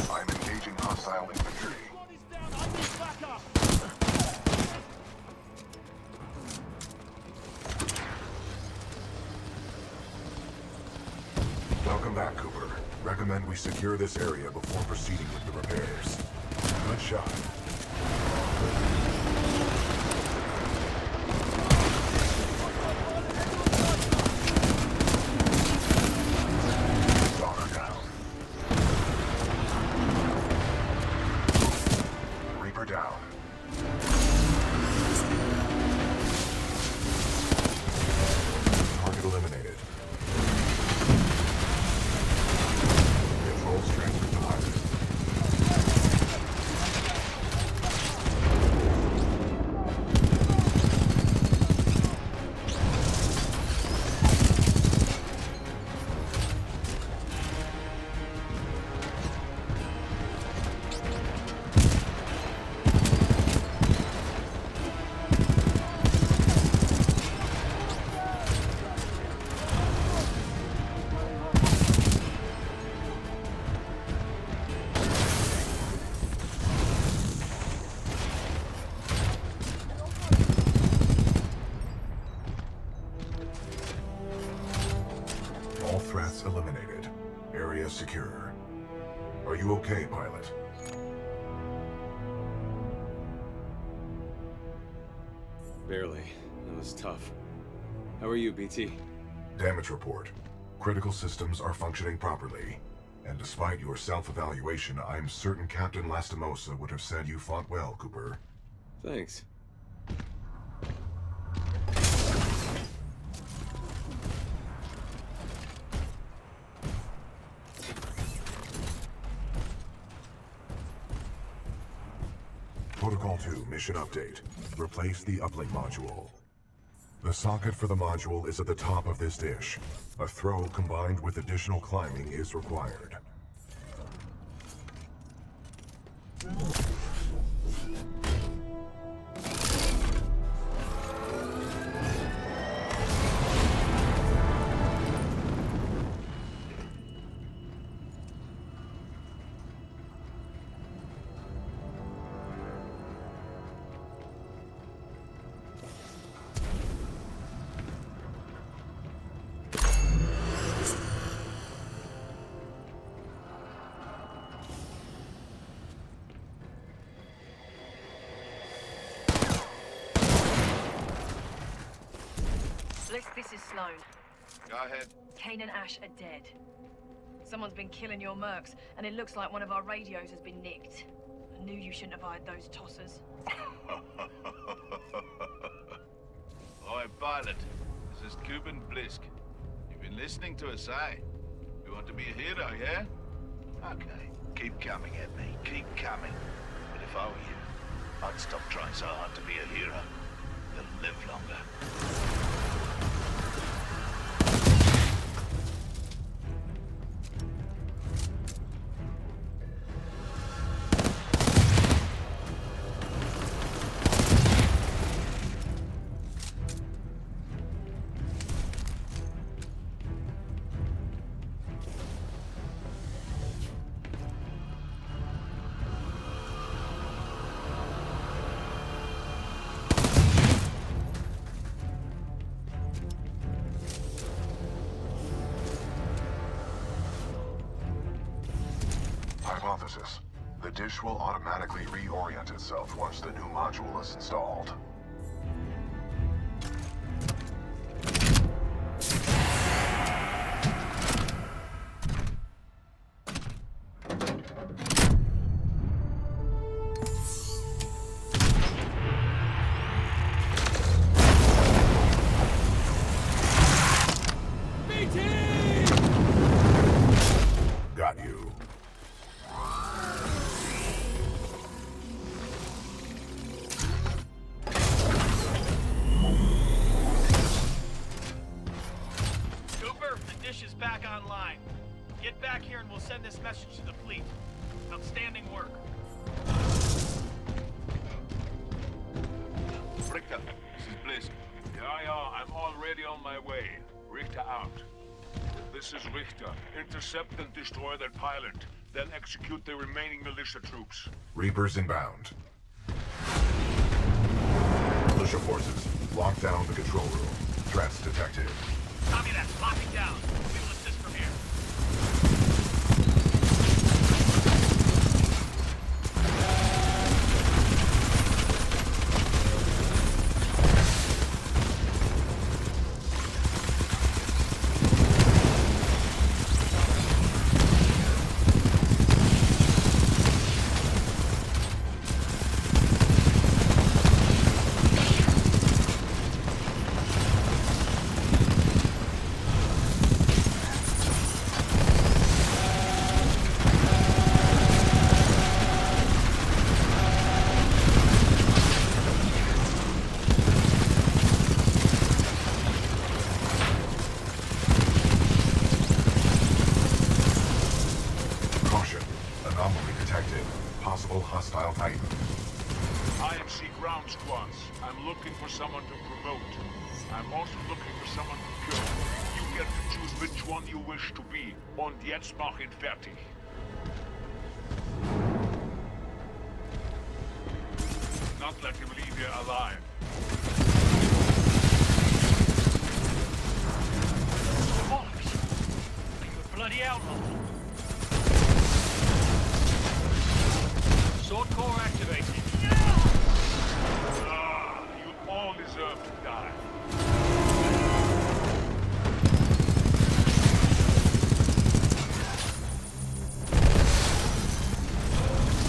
I'm engaging hostile infantry. Welcome back, Cooper. Recommend we secure this area before proceeding with the repairs. Good shot. Daughter down. Reaper down. Target eliminated. Controls transferred to pilot. All threats eliminated. Area secure. Are you okay, pilot? Barely. That was tough. How are you, BT? Damage report. Critical systems are functioning properly. And despite your self-evaluation, I'm certain Captain Lastimosa would have said you fought well, Cooper. Thanks. Protocol 2, mission update. Replace the uplink module. The socket for the module is at the top of this dish. A throw combined with additional climbing is required. Blisk, this is Sloan. Go ahead. Kane and Ash are dead. Someone's been killing your mercs, and it looks like one of our radios has been nicked. I knew you shouldn't have hired those tossers. Oi, pilot. This is Kuben Blisk. You've been listening to us, eh? You want to be a hero, yeah? Okay. Keep coming at me. Keep coming. But if I were you, I'd stop trying so hard to be a hero. You'll live longer. Hypothesis. The dish will automatically reorient itself once the new module is installed. Got you. Is back online. Get back here and we'll send this message to the fleet. Outstanding work. Richter, this is Blisk. Yeah, I'm already on my way. Richter out. This is Richter. Intercept and destroy that pilot. Then execute the remaining militia troops. Reapers inbound. Militia forces, lock down the control room. Threats detected. Copy that. Locking down. We will assist from here. Hostile Titan. IMC ground squads. I'm looking for someone to promote. I'm also looking for someone to kill. You get to choose which one you wish to be. Und jetzt mach ihn fertig. Not let him leave here alive. Bollocks! You a bloody outlaw. Sword core activated. You all deserve to die.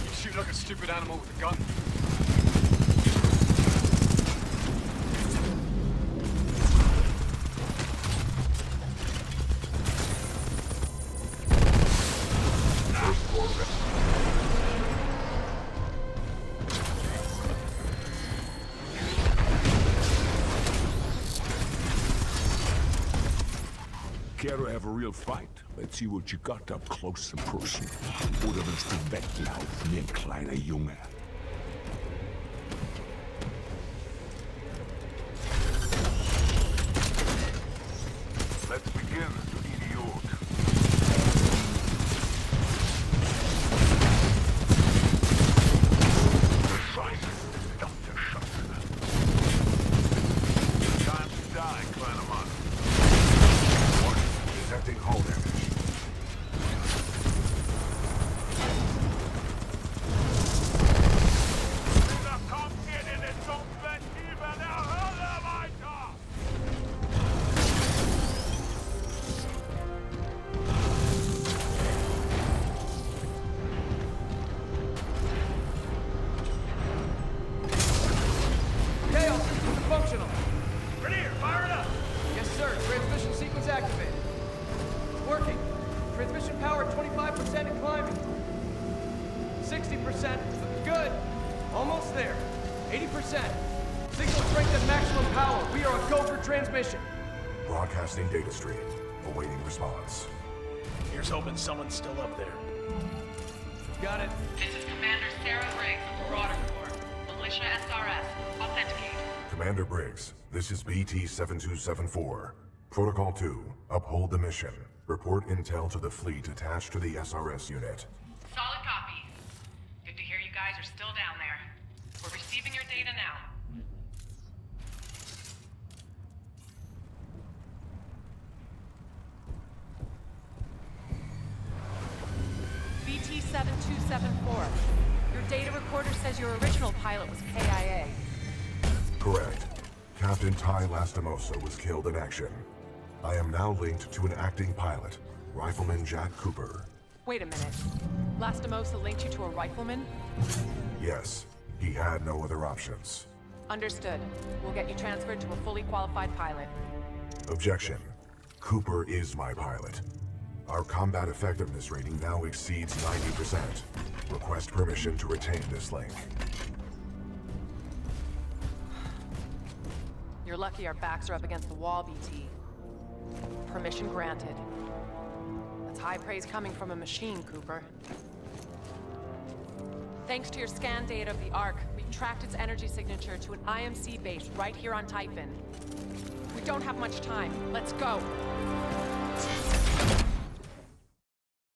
You shoot like a stupid animal with a gun. Care to have a real fight? Let's see what you got up close and personal. Oder willst du weglaufen wie ein kleiner Junge? Let's begin, idiot. Scheiße, verdammte Scheiße. Time to die, kleiner Mann. Detecting hull damage. Functional. Rainier, fire it up! Yes, sir. Transmission sequence activated. It's working. Transmission power at 25% and climbing. 60%. Good. Almost there. 80%. Signal strength at maximum power. We are a go for transmission. Broadcasting data stream. Awaiting response. Here's hoping someone's still up there. Got it. This is Commander Sarah Briggs of the Marder Corps. Militia SRS. Authenticate. Commander Briggs, this is BT-7274. Protocol 2, uphold the mission. Report intel to the fleet attached to the SRS unit. Solid copy. Good to hear you guys are still down there. We're receiving your data now. BT-7274. Your data recorder says your original pilot was KIA. Correct. Captain Tai Lastimosa was killed in action. I am now linked to an acting pilot, Rifleman Jack Cooper. Wait a minute. Lastimosa linked you to a rifleman? Yes, he had no other options. Understood. We'll get you transferred to a fully qualified pilot. Objection. Cooper is my pilot. Our combat effectiveness rating now exceeds 90%. Request permission to retain this link. You're lucky our backs are up against the wall, BT. Permission granted. That's high praise coming from a machine, Cooper. Thanks to your scan data of the Ark, we've tracked its energy signature to an IMC base right here on Typhon. We don't have much time. Let's go.